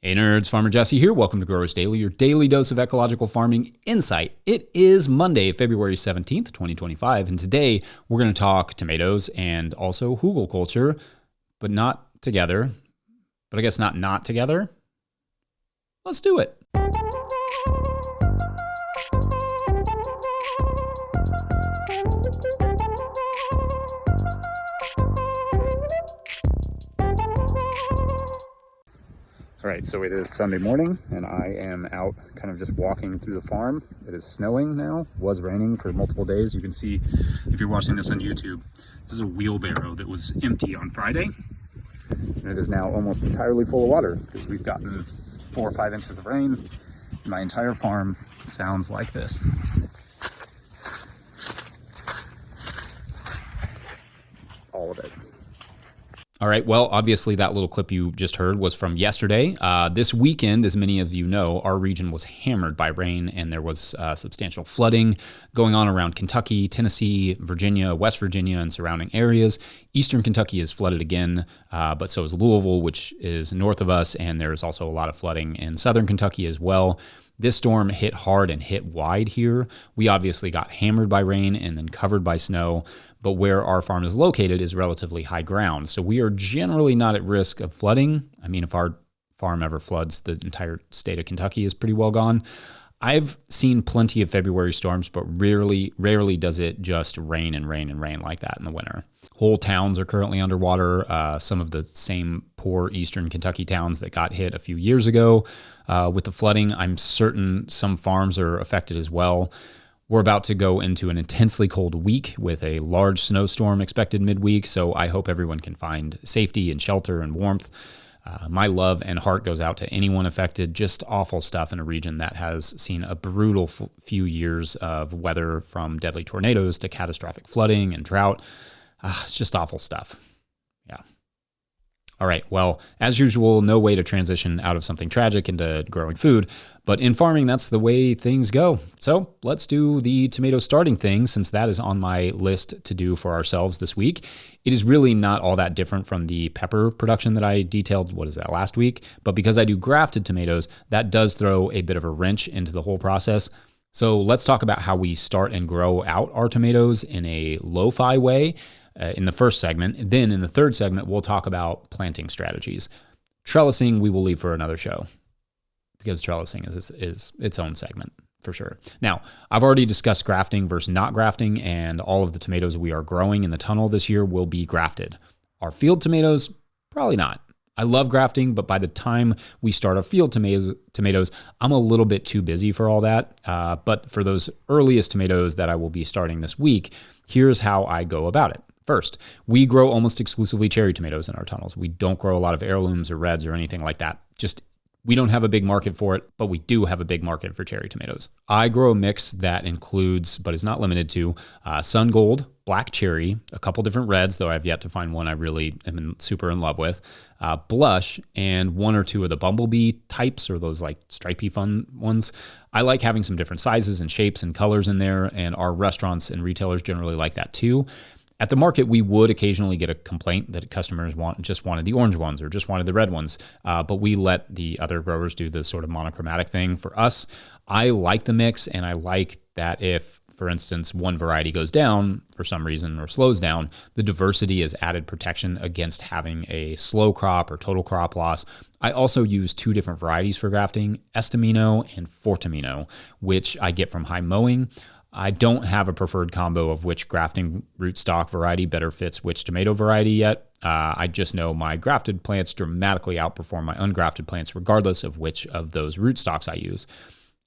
Hey nerds, Farmer Jesse here. Welcome to Growers Daily, your daily dose of ecological farming insight. It is Monday, February 17th, 2025, and today we're going to talk tomatoes and also hugelkultur, but not together. But I guess not together. Let's do it. All right, so it is Sunday morning, and I am out kind of just walking through the farm. It is snowing now. It was raining for multiple days. You can see, if you're watching this on YouTube, this is a wheelbarrow that was empty on Friday, and it is now almost entirely full of water because we've gotten 4 or 5 inches of rain. My entire farm sounds like this. All of it. All right, well, obviously that little clip you just heard was from yesterday. This weekend, as many of you know, our region was hammered by rain, and there was substantial flooding going on around Kentucky, Tennessee, Virginia, West Virginia, and surrounding areas. Eastern Kentucky is flooded again, but so is Louisville, which is north of us, and there's also a lot of flooding in southern Kentucky as well. This storm hit hard and hit wide here. We obviously got hammered by rain and then covered by snow, but where our farm is located is relatively high ground. So we are generally not at risk of flooding. I mean, if our farm ever floods, the entire state of Kentucky is pretty well gone. I've seen plenty of February storms, but rarely does it just rain and rain and rain like that in the winter. Whole towns are currently underwater. Some of the same poor eastern Kentucky towns that got hit a few years ago with the flooding. I'm certain some farms are affected as well. We're about to go into an intensely cold week with a large snowstorm expected midweek, so I hope everyone can find safety and shelter and warmth. My love and heart goes out to anyone affected. Just awful stuff in a region that has seen a brutal few years of weather, from deadly tornadoes to catastrophic flooding and drought. It's just awful stuff. Yeah. All right, well, as usual, no way to transition out of something tragic into growing food, but in farming, that's the way things go. So let's do the tomato starting thing, since that is on my list to do for ourselves this week. It is really not all that different from the pepper production that I detailed, last week? But because I do grafted tomatoes, that does throw a bit of a wrench into the whole process. So let's talk about how we start and grow out our tomatoes in a lo-fi way. In the first segment. Then in the third segment, we'll talk about planting strategies. Trellising, we will leave for another show, because trellising is its own segment for sure. Now, I've already discussed grafting versus not grafting, and all of the tomatoes we are growing in the tunnel this year will be grafted. Our field tomatoes, probably not. I love grafting, but by the time we start our field tomatoes, I'm a little bit too busy for all that. But for those earliest tomatoes that I will be starting this week, here's how I go about it. First, we grow almost exclusively cherry tomatoes in our tunnels. We don't grow a lot of heirlooms or reds or anything like that. We don't have a big market for it, but we do have a big market for cherry tomatoes. I grow a mix that includes, but is not limited to, sun gold, black cherry, a couple different reds, though I've yet to find one I really am super in love with, blush, and 1 or 2 of the bumblebee types, or those like stripy fun ones. I like having some different sizes and shapes and colors in there, and our restaurants and retailers generally like that too. At the market, we would occasionally get a complaint that customers just wanted the orange ones or just wanted the red ones, but we let the other growers do this sort of monochromatic thing. For us, I like the mix, and I like that if, for instance, one variety goes down for some reason or slows down, the diversity is added protection against having a slow crop or total crop loss. I also use 2 different varieties for grafting, Estamino and Fortamino, which I get from high mowing. I don't have a preferred combo of which grafting rootstock variety better fits which tomato variety yet. I just know my grafted plants dramatically outperform my ungrafted plants regardless of which of those rootstocks I use.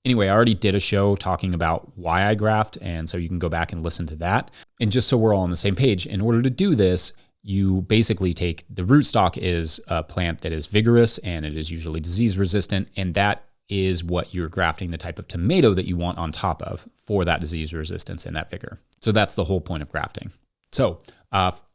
Anyway, I already did a show talking about why I graft, and so you can go back and listen to that. And just so we're all on the same page, in order to do this, you basically take the rootstock is a plant that is vigorous and it is usually disease resistant, and that is what you're grafting the type of tomato that you want on top of for that disease resistance and that vigor. So that's the whole point of grafting. So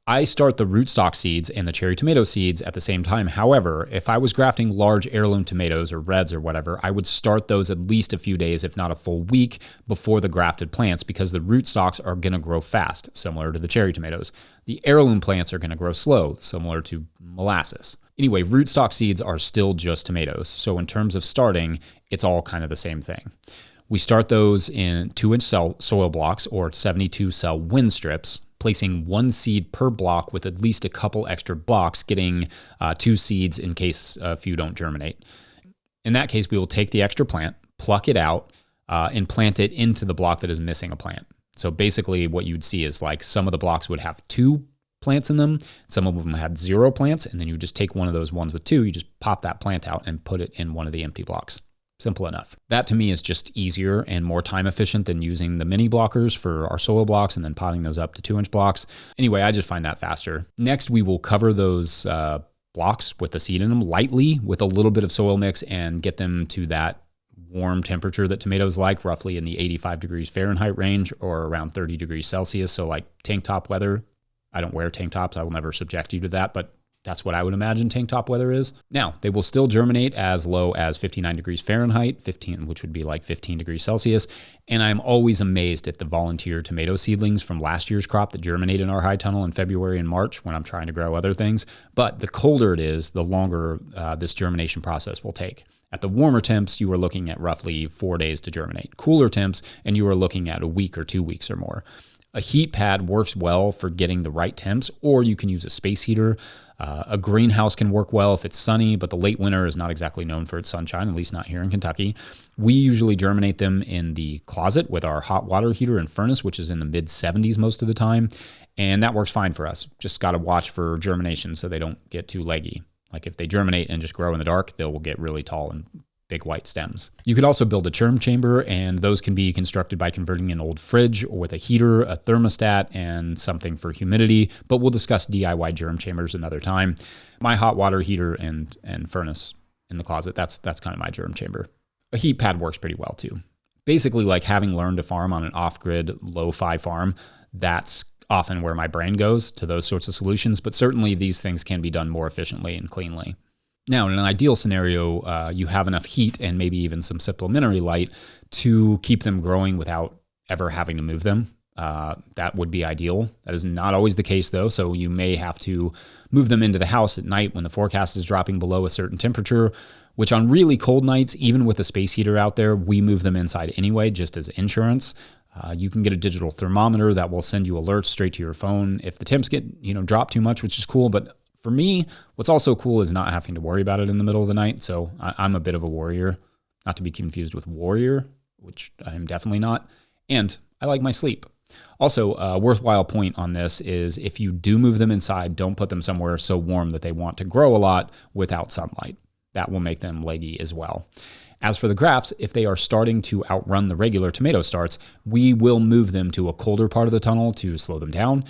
I start the rootstock seeds and the cherry tomato seeds at the same time. However, if I was grafting large heirloom tomatoes or reds or whatever, I would start those at least a few days, if not a full week, before the grafted plants, because the rootstocks are going to grow fast, similar to the cherry tomatoes. The heirloom plants are going to grow slow, similar to molasses. Anyway, rootstock seeds are still just tomatoes. So in terms of starting, it's all kind of the same thing. We start those in 2-inch soil blocks or 72 cell wind strips, placing 1 seed per block with at least a couple extra blocks, getting 2 seeds in case a few don't germinate. In that case, we will take the extra plant, pluck it out, and plant it into the block that is missing a plant. So basically what you'd see is like some of the blocks would have 2 plants in them, some of them had 0 plants, and then you just take one of those ones with 2, you just pop that plant out and put it in one of the empty blocks. Simple enough. That to me is just easier and more time efficient than using the mini blockers for our soil blocks and then potting those up to 2-inch blocks. Anyway, I just find that faster. Next, we will cover those blocks with the seed in them lightly with a little bit of soil mix and get them to that warm temperature that tomatoes like, roughly in the 85 degrees Fahrenheit range or around 30 degrees Celsius. So like tank top weather. I don't wear tank tops. I will never subject you to that, but that's what I would imagine tank top weather is. Now, they will still germinate as low as 59 degrees Fahrenheit, which would be like 15 degrees Celsius. And I'm always amazed at the volunteer tomato seedlings from last year's crop that germinate in our high tunnel in February and March when I'm trying to grow other things. But the colder it is, the longer this germination process will take. At the warmer temps, you are looking at roughly 4 days to germinate. Cooler temps, and you are looking at a week or 2 weeks or more. A heat pad works well for getting the right temps, or you can use a space heater. A greenhouse can work well if it's sunny, but the late winter is not exactly known for its sunshine, at least not here in Kentucky. We usually germinate them in the closet with our hot water heater and furnace, which is in the mid 70s most of the time. And that works fine for us. Just got to watch for germination so they don't get too leggy. Like if they germinate and just grow in the dark, they will get really tall and big white stems. You could also build a germ chamber, and those can be constructed by converting an old fridge with a heater, a thermostat, and something for humidity, but we'll discuss DIY germ chambers another time. My hot water heater and furnace in the closet, that's kind of my germ chamber. A heat pad works pretty well too. Basically, like having learned to farm on an off-grid, lo-fi farm, that's often where my brain goes to those sorts of solutions, but certainly these things can be done more efficiently and cleanly. Now, in an ideal scenario, you have enough heat and maybe even some supplementary light to keep them growing without ever having to move them. That would be ideal. That is not always the case, though, so you may have to move them into the house at night when the forecast is dropping below a certain temperature, which on really cold nights, even with a space heater out there, we move them inside anyway, just as insurance. You can get a digital thermometer that will send you alerts straight to your phone if the temps get drop too much, which is cool, but for me, what's also cool is not having to worry about it in the middle of the night. So I'm a bit of a worrier, not to be confused with warrior, which I'm definitely not. And I like my sleep. Also, a worthwhile point on this is if you do move them inside, don't put them somewhere so warm that they want to grow a lot without sunlight. That will make them leggy as well. As for the grafts, if they are starting to outrun the regular tomato starts, we will move them to a colder part of the tunnel to slow them down,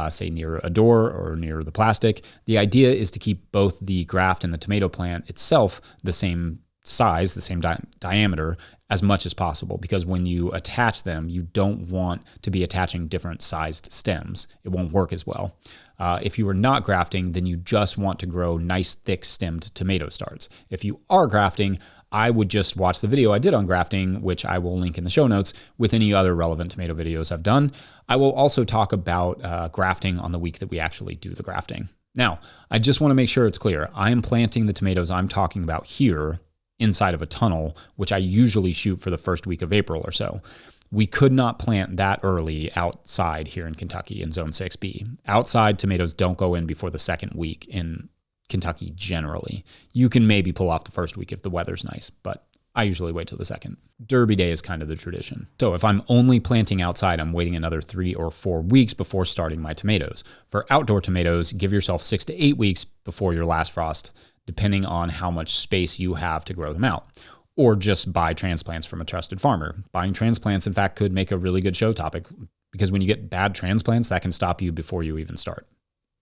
say near a door or near the plastic. The idea is to keep both the graft and the tomato plant itself the same size, the same diameter as much as possible, because when you attach them, you don't want to be attaching different sized stems. It won't work as well. If you are not grafting, then you just want to grow nice, thick stemmed tomato starts. If you are grafting, I would just watch the video I did on grafting, which I will link in the show notes, with any other relevant tomato videos I've done. I will also talk about grafting on the week that we actually do the grafting. Now, I just want to make sure it's clear. I am planting the tomatoes I'm talking about here inside of a tunnel, which I usually shoot for the first week of April or so. We could not plant that early outside here in Kentucky in Zone 6B. Outside, tomatoes don't go in before the second week in Kentucky generally. You can maybe pull off the first week if the weather's nice, but I usually wait till the second. Derby Day is kind of the tradition. So if I'm only planting outside, I'm waiting another 3 or 4 weeks before starting my tomatoes. For outdoor tomatoes, give yourself 6 to 8 weeks before your last frost, depending on how much space you have to grow them out. Or just buy transplants from a trusted farmer. Buying transplants, in fact, could make a really good show topic, because when you get bad transplants, that can stop you before you even start.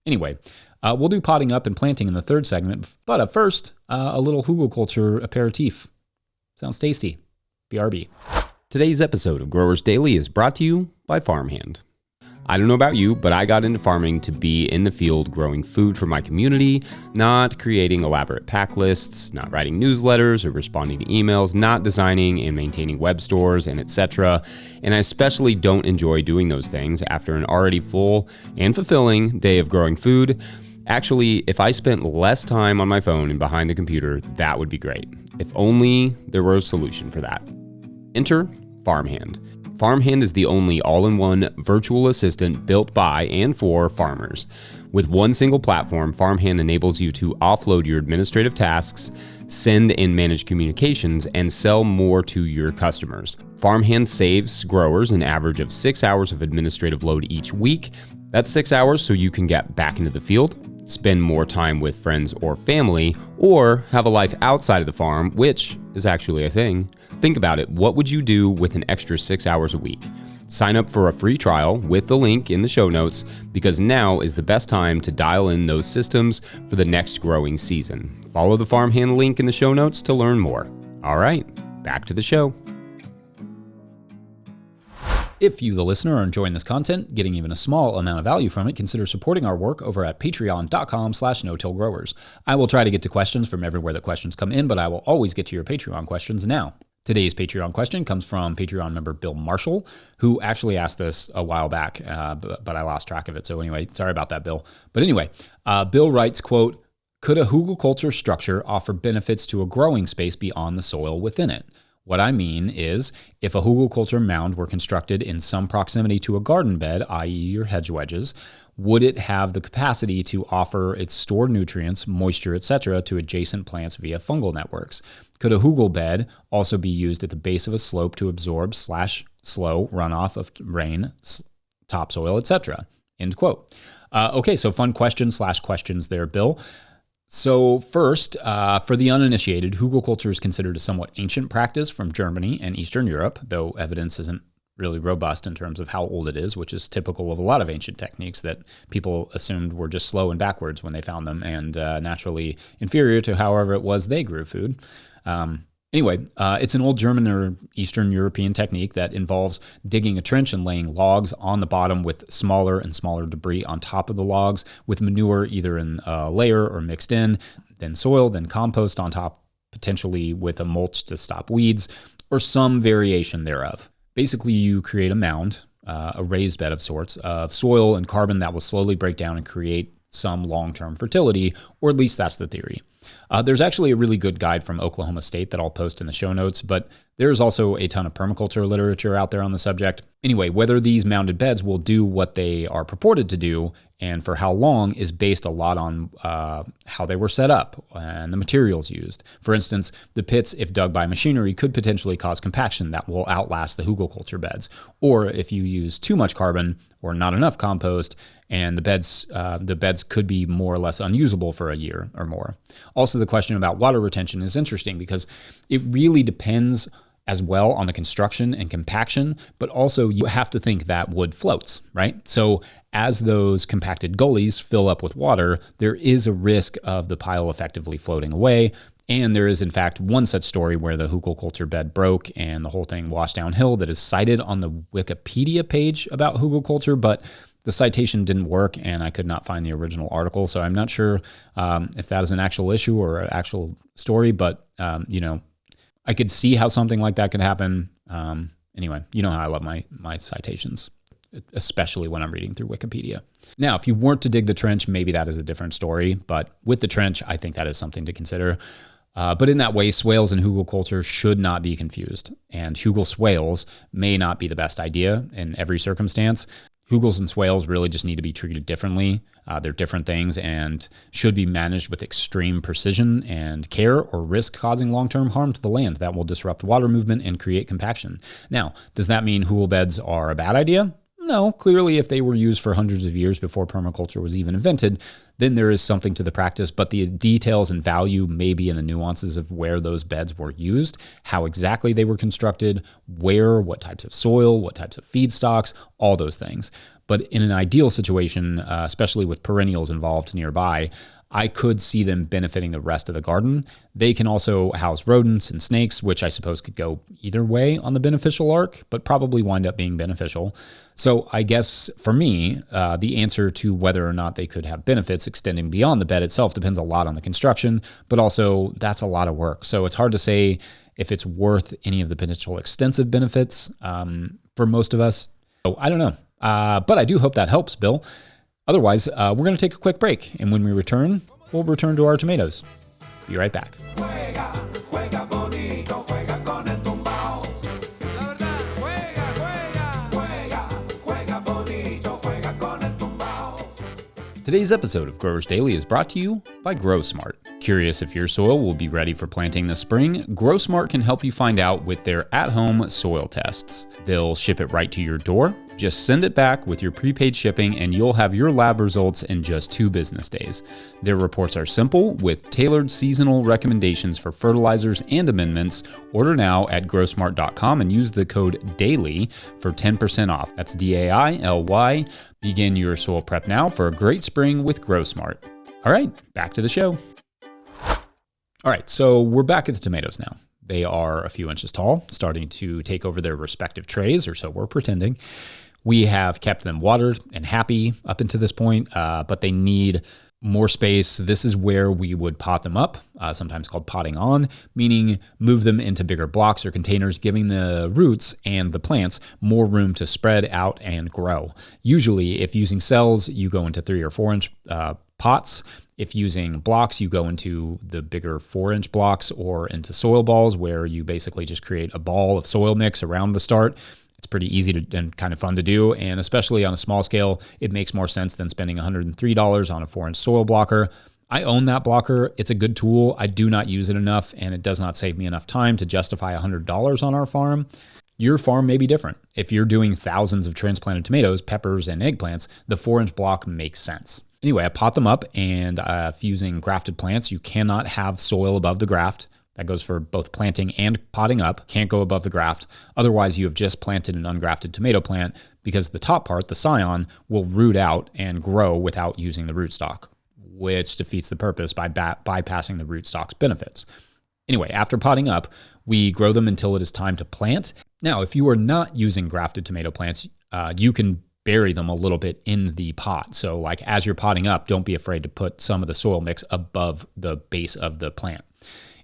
Anyway, we'll do potting up and planting in the third segment, but at first, a little Hugelkultur aperitif. Sounds tasty. BRB. Today's episode of Growers Daily is brought to you by Farmhand. I don't know about you, but I got into farming to be in the field growing food for my community, not creating elaborate pack lists, not writing newsletters or responding to emails, not designing and maintaining web stores, and etc. And I especially don't enjoy doing those things after an already full and fulfilling day of growing food. Actually, if I spent less time on my phone and behind the computer, that would be great. If only there were a solution for that. Enter Farmhand. Farmhand is the only all-in-one virtual assistant built by and for farmers. With one single platform, Farmhand enables you to offload your administrative tasks, send and manage communications, and sell more to your customers. Farmhand saves growers an average of 6 hours of administrative load each week. That's 6 hours so you can get back into the field, spend more time with friends or family, or have a life outside of the farm, which is actually a thing. Think about it. What would you do with an extra 6 hours a week? Sign up for a free trial with the link in the show notes, because now is the best time to dial in those systems for the next growing season. Follow the Farmhand link in the show notes to learn more. All right, back to the show. If you, the listener, are enjoying this content, getting even a small amount of value from it, consider supporting our work over at patreon.com/no-till-growers. I will try to get to questions from everywhere that questions come in, but I will always get to your Patreon questions now. Today's Patreon question comes from Patreon member Bill Marshall, who actually asked this a while back, but I lost track of it. So anyway, sorry about that, Bill. But anyway, Bill writes, quote, "Could a Hugelkultur structure offer benefits to a growing space beyond the soil within it? What I mean is, if a Hugelkultur mound were constructed in some proximity to a garden bed, i.e. your hedge wedges, would it have the capacity to offer its stored nutrients, moisture, etc. to adjacent plants via fungal networks? Could a Hugel bed also be used at the base of a slope to absorb/slow runoff of rain, topsoil, etc.?" End quote. Okay, so fun questions there, Bill. So first, for the uninitiated, Hugelkultur is considered a somewhat ancient practice from Germany and Eastern Europe, though evidence isn't really robust in terms of how old it is, which is typical of a lot of ancient techniques that people assumed were just slow and backwards when they found them, and naturally inferior to however it was they grew food. Anyway, it's an old German or Eastern European technique that involves digging a trench and laying logs on the bottom with smaller and smaller debris on top of the logs, with manure either in a layer or mixed in, then soil, then compost on top, potentially with a mulch to stop weeds, or some variation thereof. Basically, you create a mound, a raised bed of sorts, of soil and carbon that will slowly break down and create some long-term fertility, or at least that's the theory. There's actually a really good guide from Oklahoma State that I'll post in the show notes, but there's also a ton of permaculture literature out there on the subject. Anyway, whether these mounded beds will do what they are purported to do and for how long is based a lot on how they were set up and the materials used. For instance, the pits, if dug by machinery, could potentially cause compaction that will outlast the Hugelkultur beds. Or if you use too much carbon or not enough compost, and the beds could be more or less unusable for a year or more. Also, the question about water retention is interesting because it really depends as well on the construction and compaction, but also you have to think that wood floats, right? So as those compacted gullies fill up with water, there is a risk of the pile effectively floating away. And there is, in fact, one such story where the Hugelkultur bed broke and the whole thing washed downhill that is cited on the Wikipedia page about Hugelkultur, but the citation didn't work and I could not find the original article. So I'm not sure if that is an actual issue or an actual story, but, I could see how something like that could happen. Anyway, you know how I love my citations, especially when I'm reading through Wikipedia. Now, if you weren't to dig the trench, maybe that is a different story, but with the trench, I think that is something to consider. But in that way, swales and Hugelkultur should not be confused, and Hugel swales may not be the best idea in every circumstance. Hugels and swales really just need to be treated differently. They're different things and should be managed with extreme precision and care, or risk causing long-term harm to the land that will disrupt water movement and create compaction. Now, does that mean Hugel beds are a bad idea? No, clearly if they were used for hundreds of years before permaculture was even invented, then there is something to the practice, but the details and value may be in the nuances of where those beds were used, how exactly they were constructed, where, what types of soil, what types of feedstocks, all those things. But in an ideal situation, especially with perennials involved nearby, I could see them benefiting the rest of the garden. They can also house rodents and snakes, which I suppose could go either way on the beneficial arc, but probably wind up being beneficial. So I guess for me, the answer to whether or not they could have benefits extending beyond the bed itself depends a lot on the construction, but also that's a lot of work. So it's hard to say if it's worth any of the potential extensive benefits for most of us. So I don't know, but I do hope that helps, Bill. Otherwise, we're going to take a quick break. And when we return, we'll return to our tomatoes. Be right back. Today's episode of Growers Daily is brought to you by GrowSmart. Curious if your soil will be ready for planting this spring? GrowSmart can help you find out with their at-home soil tests. They'll ship it right to your door. Just send it back with your prepaid shipping and you'll have your lab results in just 2 business days. Their reports are simple with tailored seasonal recommendations for fertilizers and amendments. Order now at growsmart.com and use the code DAILY for 10% off. That's DAILY. Begin your soil prep now for a great spring with GrowSmart. All right, back to the show. All right, so we're back at the tomatoes now. They are a few inches tall, starting to take over their respective trays, or so we're pretending. We have kept them watered and happy up until this point, but they need more space. This is where we would pot them up, sometimes called potting on, meaning move them into bigger blocks or containers, giving the roots and the plants more room to spread out and grow. Usually, if using cells, you go into 3 or 4 inch pots. If using blocks, you go into the bigger 4-inch blocks or into soil balls where you basically just create a ball of soil mix around the start. It's pretty easy to and kind of fun to do, and especially on a small scale, it makes more sense than spending $103 on a 4-inch soil blocker. I own that blocker. It's a good tool. I do not use it enough, and it does not save me enough time to justify $100 on our farm. Your farm may be different. If you're doing thousands of transplanted tomatoes, peppers, and eggplants, the 4-inch block makes sense. Anyway, I pot them up, and if using grafted plants, you cannot have soil above the graft. That goes for both planting and potting up. Can't go above the graft. Otherwise, you have just planted an ungrafted tomato plant because the top part, the scion, will root out and grow without using the rootstock, which defeats the purpose by bypassing the rootstock's benefits. Anyway, after potting up, we grow them until it is time to plant. Now, if you are not using grafted tomato plants, you can bury them a little bit in the pot. So like as you're potting up, don't be afraid to put some of the soil mix above the base of the plant.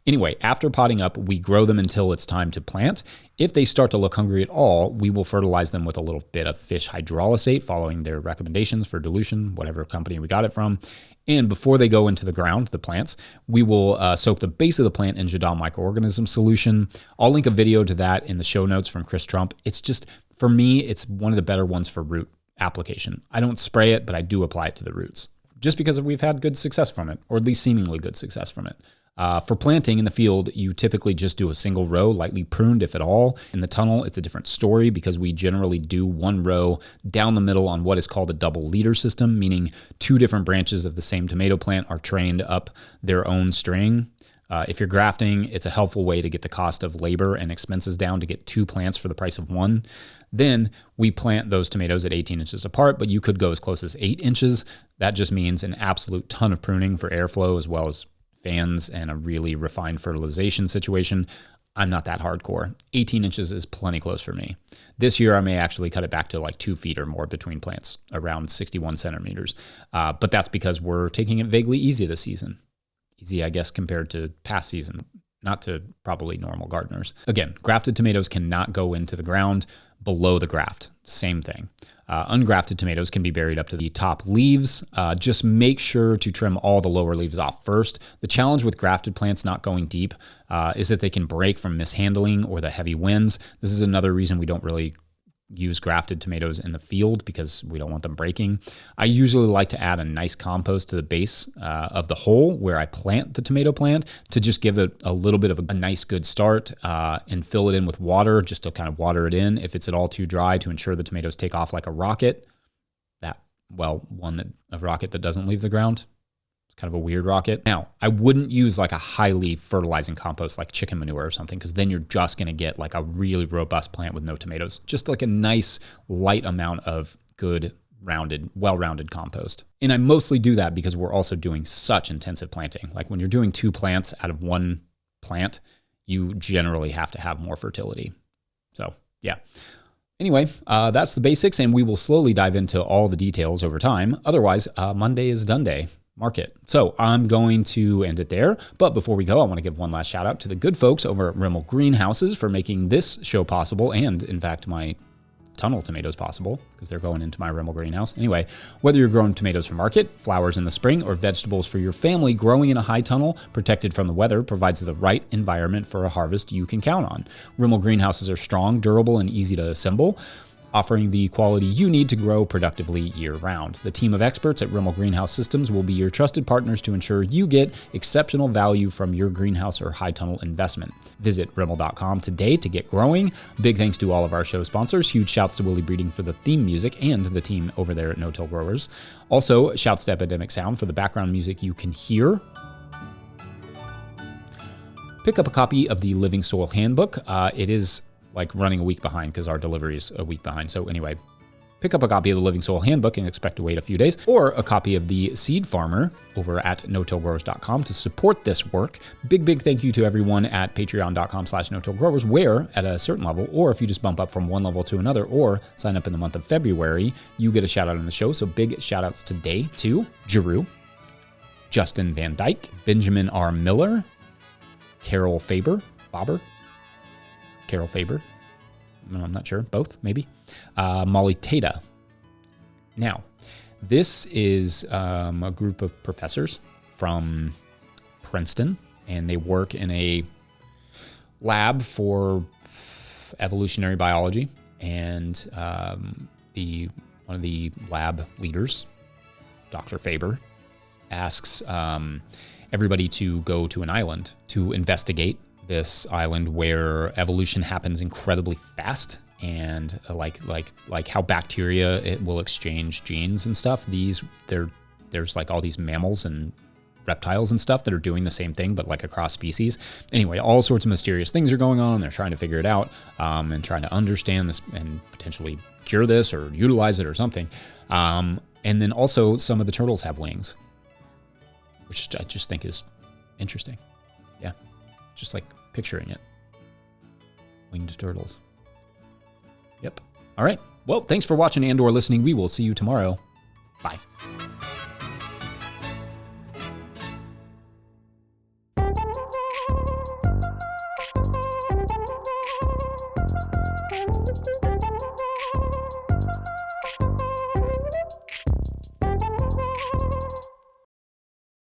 Anyway, after potting up, we grow them until it's time to plant. If they start to look hungry at all, we will fertilize them with a little bit of fish hydrolysate, following their recommendations for dilution, whatever company we got it from. And before they go into the ground, the plants, we will soak the base of the plant in Jadam microorganism solution. I'll link a video to that in the show notes from Chris Trump. It's just, for me, it's one of the better ones for root application. I don't spray it, but I do apply it to the roots, just because we've had good success from it, or at least seemingly good success from it. For planting in the field, you typically just do a single row, lightly pruned if at all. In the tunnel, it's a different story because we generally do 1 row down the middle on what is called a double leader system, meaning 2 different branches of the same tomato plant are trained up their own string. If you're grafting, it's a helpful way to get the cost of labor and expenses down to get 2 plants for the price of 1. Then we plant those tomatoes at 18 inches apart, but you could go as close as 8 inches. That just means an absolute ton of pruning for airflow as well as fans and a really refined fertilization situation. I'm not that hardcore. 18 inches is plenty close for me. This year, I may actually cut it back to like 2 feet or more between plants, around 61 centimeters. But that's because we're taking it vaguely easy this season. Easy, I guess, compared to past season, not to probably normal gardeners. Again, grafted tomatoes cannot go into the ground below the graft. Same thing. Ungrafted tomatoes can be buried up to the top leaves. Just make sure to trim all the lower leaves off first. The challenge with grafted plants not going deep is that they can break from mishandling or the heavy winds. This is another reason we don't really use grafted tomatoes in the field because we don't want them breaking. I usually like to add a nice compost to the base of the hole where I plant the tomato plant to just give it a little bit of a nice good start and fill it in with water just to kind of water it in if it's at all too dry to ensure the tomatoes take off like a rocket. A rocket that doesn't leave the ground. Kind of a weird rocket. Now, I wouldn't use like a highly fertilizing compost like chicken manure or something, because then you're just going to get like a really robust plant with no tomatoes. Just like a nice light amount of good well-rounded compost. And I mostly do that because we're also doing such intensive planting. Like when you're doing 2 plants out of 1 plant, you generally have to have more fertility. So yeah. Anyway, that's the basics, and we will slowly dive into all the details over time. Otherwise, Monday is done day. Market. So I'm going to end it there. But before we go, I want to give one last shout out to the good folks over at Rimmel Greenhouses for making this show possible, and in fact, my tunnel tomatoes possible because they're going into my Rimmel greenhouse. Anyway, whether you're growing tomatoes for market, flowers in the spring, or vegetables for your family, growing in a high tunnel protected from the weather provides the right environment for a harvest you can count on. Rimmel greenhouses are strong, durable, and easy to assemble, offering the quality you need to grow productively year-round. The team of experts at Rimmel Greenhouse Systems will be your trusted partners to ensure you get exceptional value from your greenhouse or high tunnel investment. Visit Rimmel.com today to get growing. Big thanks to all of our show sponsors. Huge shouts to Willie Breeding for the theme music and the team over there at No-Till Growers. Also, shouts to Epidemic Sound for the background music you can hear. Pick up a copy of the Living Soil Handbook. It is like running a week behind because our delivery is a week behind. So anyway, pick up a copy of the Living Soil Handbook and expect to wait a few days, or a copy of the Seed Farmer over at notillgrowers.com to support this work. Big thank you to everyone at patreon.com/notillgrowers, where at a certain level, or if you just bump up from one level to another or sign up in the month of February, you get a shout out on the show. So big shout outs today to Jeru, Justin Van Dyke, Benjamin R. Miller, Carol Faber, Carol Faber, I'm not sure, both maybe, Molly Tata. Now, this is a group of professors from Princeton, and they work in a lab for evolutionary biology, and one of the lab leaders, Dr. Faber, asks everybody to go to an island to investigate this island where evolution happens incredibly fast, and like how bacteria, it will exchange genes and stuff. There's like all these mammals and reptiles and stuff that are doing the same thing, but like across species. Anyway, all sorts of mysterious things are going on. They're trying to figure it out, and trying to understand this and potentially cure this or utilize it or something. And then also some of the turtles have wings, which I just think is interesting. Yeah, just like picturing it. Winged turtles. Yep. All right. Well, thanks for watching and/or listening. We will see you tomorrow. Bye.